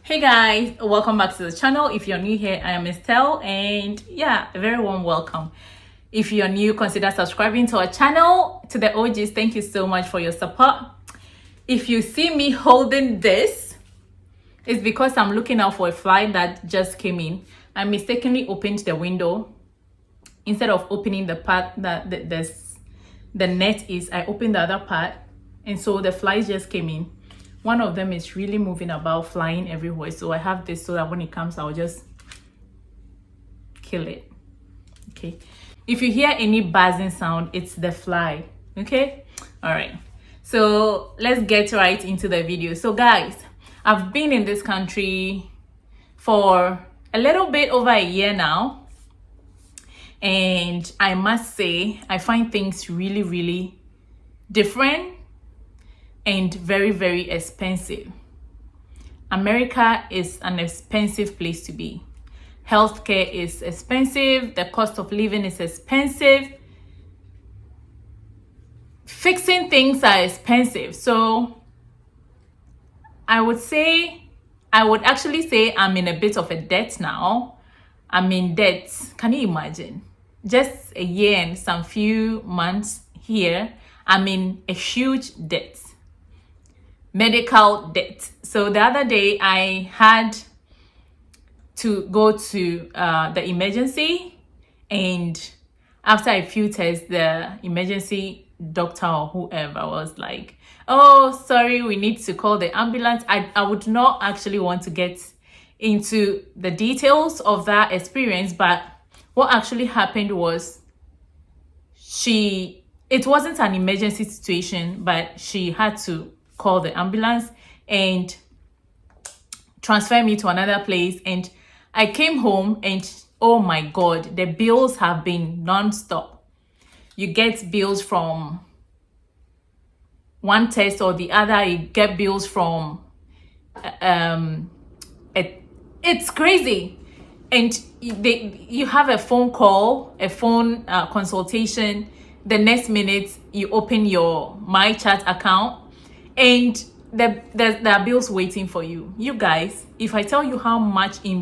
Hey guys, welcome back to the channel. If you're new here, I am Estelle, and yeah, a very warm welcome. If you're new, consider subscribing to our channel. To the OGs, thank you so much for your support. If you see me holding this, it's because I'm looking out for a fly that just came in. I mistakenly opened the window instead of opening the part that the net is. I opened the other part, and so the flies just came in. One of them is really moving about, flying everywhere. So I have this so that when it comes, I'll just kill it. Okay. If you hear any buzzing sound, it's the fly. Okay. All right. So let's get right into the video. So guys, I've been in this country for a little bit over a year now. And I must say, I find things really, really different and very, very expensive. America is an expensive place to be. Healthcare is expensive. The cost of living is expensive. Fixing things are expensive. So I would actually say I'm in a bit of a debt now. I'm in debt. Can you imagine? Just a year and some few months here, I'm in a huge debt. Medical debt. So the other day I had to go to the emergency, and after a few tests, the emergency doctor or whoever was like, oh, sorry, we need to call the ambulance. I would not actually want to get into the details of that experience, but what actually happened was it wasn't an emergency situation, but she had to call the ambulance and transfer me to another place. And I came home, and oh my god, the bills have been non-stop. You get bills from one test or the other. You get bills from it's crazy. And you have a phone call, a phone consultation. The next minute you open your My Chat account, and there are bills waiting for you. You guys, if I tell you how much if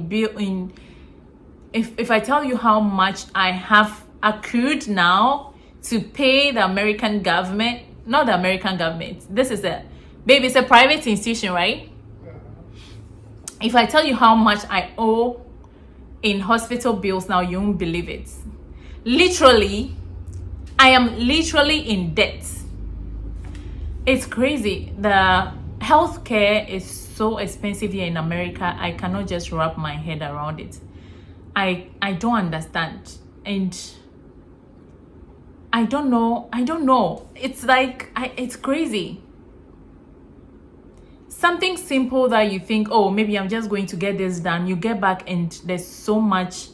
I tell you how much I have accrued now to pay the American government, not the American government. It's a private institution, right? If I tell you how much I owe in hospital bills now, you won't believe it. Literally, I am literally in debt. It's crazy. The healthcare is so expensive here in America. I cannot just wrap my head around it. I don't understand. And I don't know. It's like, it's crazy. Something simple that you think, oh, maybe I'm just going to get this done. You get back and there's so much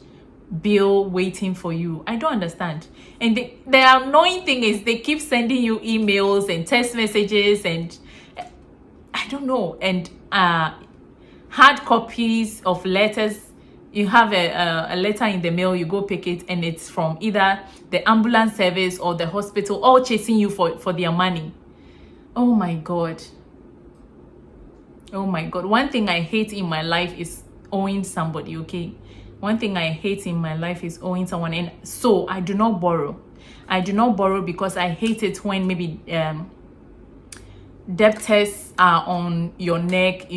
bill waiting for you. I don't understand. And the annoying thing is they keep sending you emails and text messages, and I don't know, and hard copies of letters. You have a letter in the mail, you go pick it, and it's from either the ambulance service or the hospital, all chasing you for their money. Oh my god. One thing I hate in my life is owing somebody. Okay, one thing I hate in my life is owing someone, and so I do not borrow. Because I hate it when maybe debtors are on your neck,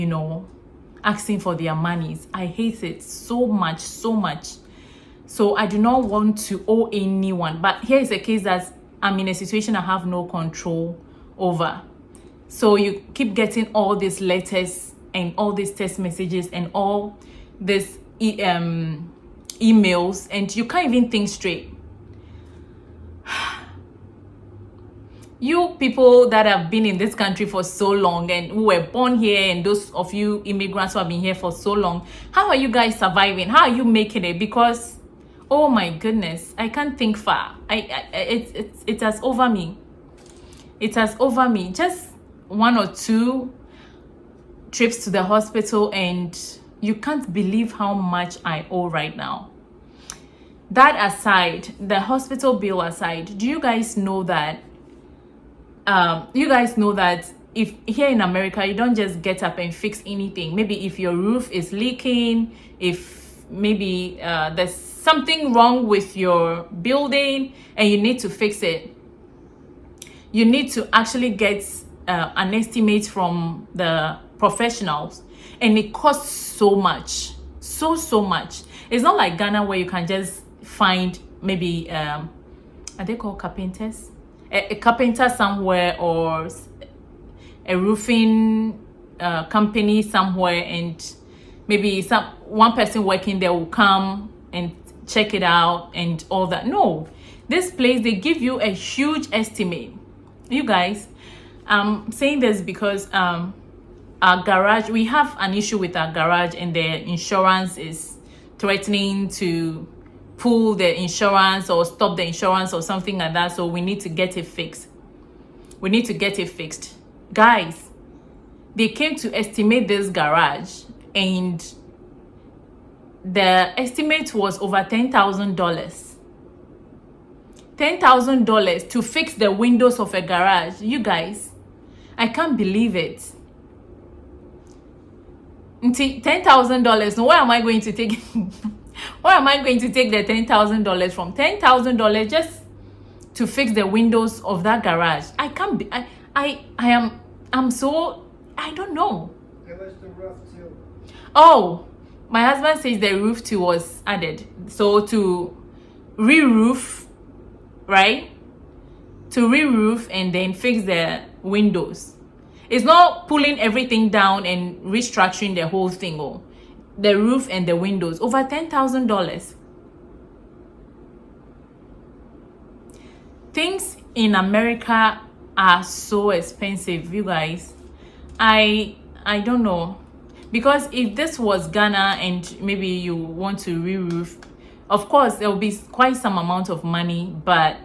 asking for their monies. I hate it so much. So I do not want to owe anyone. But here is a case that I'm in a situation I have no control over. So you keep getting all these letters and all these text messages and all these emails, and you can't even think straight. You people that have been in this country for so long and who were born here, and those of you immigrants who have been here for so long, how are you guys surviving? How are you making it? Because oh my goodness, I can't think far. It has over me. Just one or two trips to the hospital, and you can't believe how much I owe right now. That aside, the hospital bill aside, do you guys know that if here in America, you don't just get up and fix anything. Maybe if your roof is leaking, if maybe there's something wrong with your building and you need to fix it, you need to actually get an estimate from the professionals, and it costs so much, so much. It's not like Ghana where you can just find maybe are they called carpenters, a carpenter somewhere, or a roofing company somewhere, and maybe one person working there will come and check it out and all that. No, this place, they give you a huge estimate. You guys, I'm saying this because our garage, we have an issue with our garage, and the insurance is threatening to pull the insurance or stop the insurance or something like that. So we need to get it fixed. We need to get it fixed. Guys, they came to estimate this garage, and the estimate was over $10,000. $10,000 to fix the windows of a garage. You guys, I can't believe it. $10,000. Where am I going to take where am I going to take the $10,000 from? $10,000 just to fix the windows of that garage. I can't be. I'm so, I don't know. It was the roof too. Oh, my husband says the roof too was added. So to re-roof, right? To re-roof and then fix the windows. It's not pulling everything down and restructuring the whole thing. Oh, the roof and the windows, over $10,000. Things in America are so expensive, you guys. I don't know, because if this was Ghana and maybe you want to re-roof, of course there will be quite some amount of money, but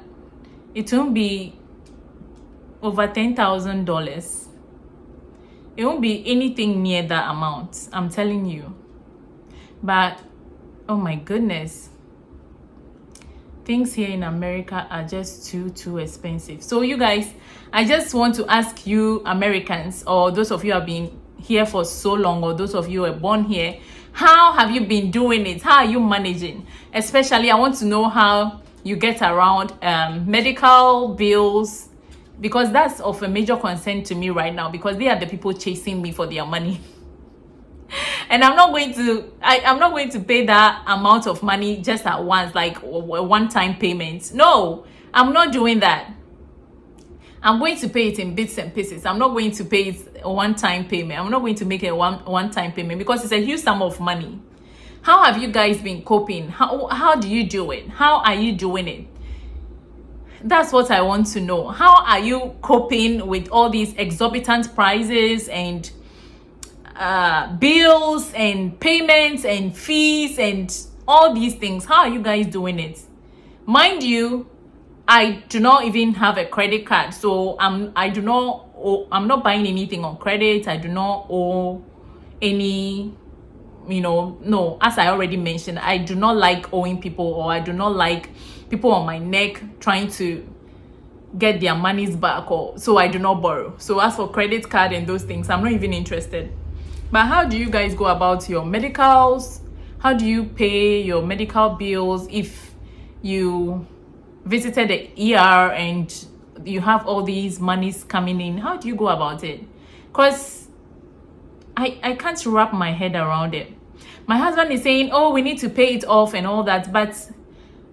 it won't be over $10,000. It won't be anything near that amount, I'm telling you. But oh my goodness, things here in America are just too expensive. So you guys, I just want to ask you Americans, or those of you who have been here for so long, or those of you who were born here, how have you been doing it? How are you managing? Especially, I want to know how you get around medical bills, because that's of a major concern to me right now, because they are the people chasing me for their money. And I'm not going to pay that amount of money just at once, like a one-time payment. No, I'm not doing that. I'm going to pay it in bits and pieces. I'm not going to pay it a one-time payment. I'm not going to make a one-time payment, because it's a huge sum of money. How have you guys been coping? How do you do it? How are you doing it? That's what I want to know. How are you coping with all these exorbitant prices and bills and payments and fees and all these things? How are you guys doing it? Mind you, I do not even have a credit card, so I'm not buying anything on credit. I do not owe any, no, as I already mentioned, I do not like owing people, or I do not like people on my neck trying to get their monies back, or so I do not borrow. So as for credit card and those things, I'm not even interested. But how do you guys go about your medicals? How do you pay your medical bills if you visited the ER and you have all these monies coming in? How do you go about it? Because I can't wrap my head around it. My husband is saying, oh, we need to pay it off and all that, but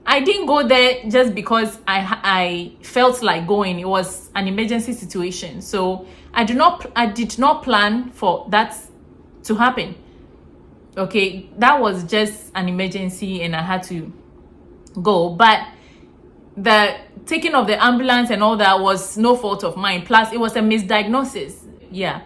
I didn't go there just because I felt like going. It was an emergency situation, so I did not plan for that to happen. Okay, that was just an emergency and I had to go. But the taking of the ambulance and all that was no fault of mine. Plus, it was a misdiagnosis. Yeah,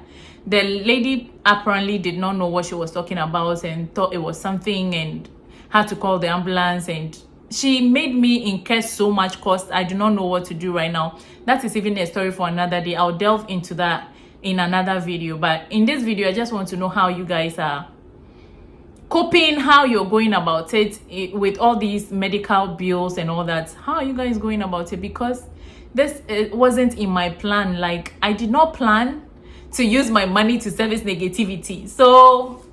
the lady apparently did not know what she was talking about and thought it was something and had to call the ambulance, and she made me incur so much cost. I do not know what to do right now. That is even a story for another day. I'll delve into that in another video. But in this video, I just want to know how you guys are coping, how you're going about it with all these medical bills and all that. How are you guys going about it? Because this wasn't in my plan. Like, I did not plan to use my money to service negativity. So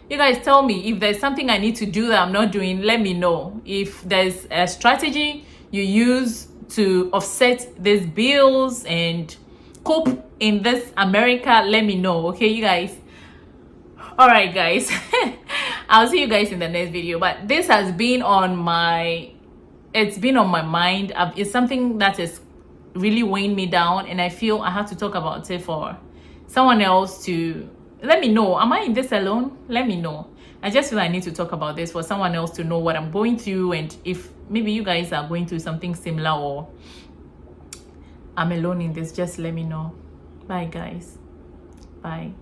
you guys tell me if there's something I need to do that I'm not doing. Let me know. If there's a strategy you use to offset these bills and cope in this America, let me know. Okay, you guys. All right, guys. I'll see you guys in the next video. But this has been on my mind. It's something that is really weighing me down, and I feel I have to talk about it for someone else to let me know. Am I in this alone? Let me know. I just feel I need to talk about this for someone else to know what I'm going through, and if maybe you guys are going through something similar or I'm alone in this, just let me know. Bye, guys. Bye.